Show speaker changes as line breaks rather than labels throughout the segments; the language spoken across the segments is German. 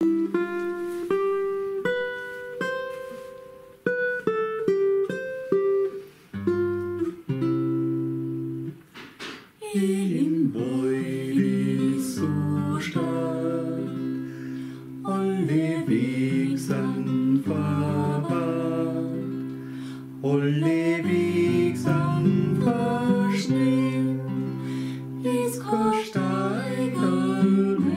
Im Woid ist so stark, alle Weg sind verbarrt, alle Weg sind verschneit, es kann Steigel mehr.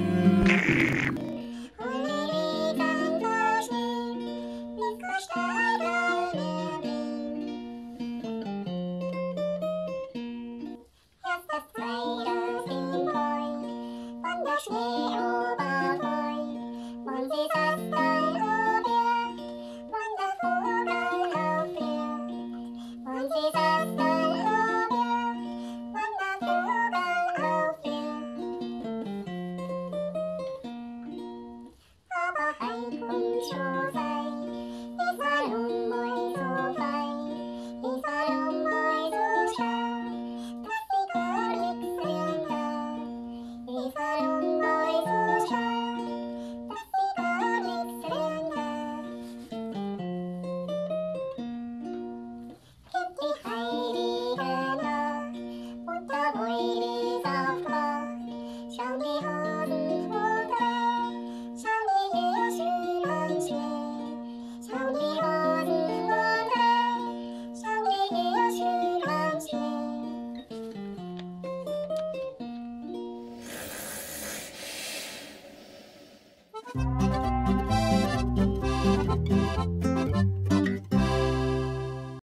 Aber heim kommt schon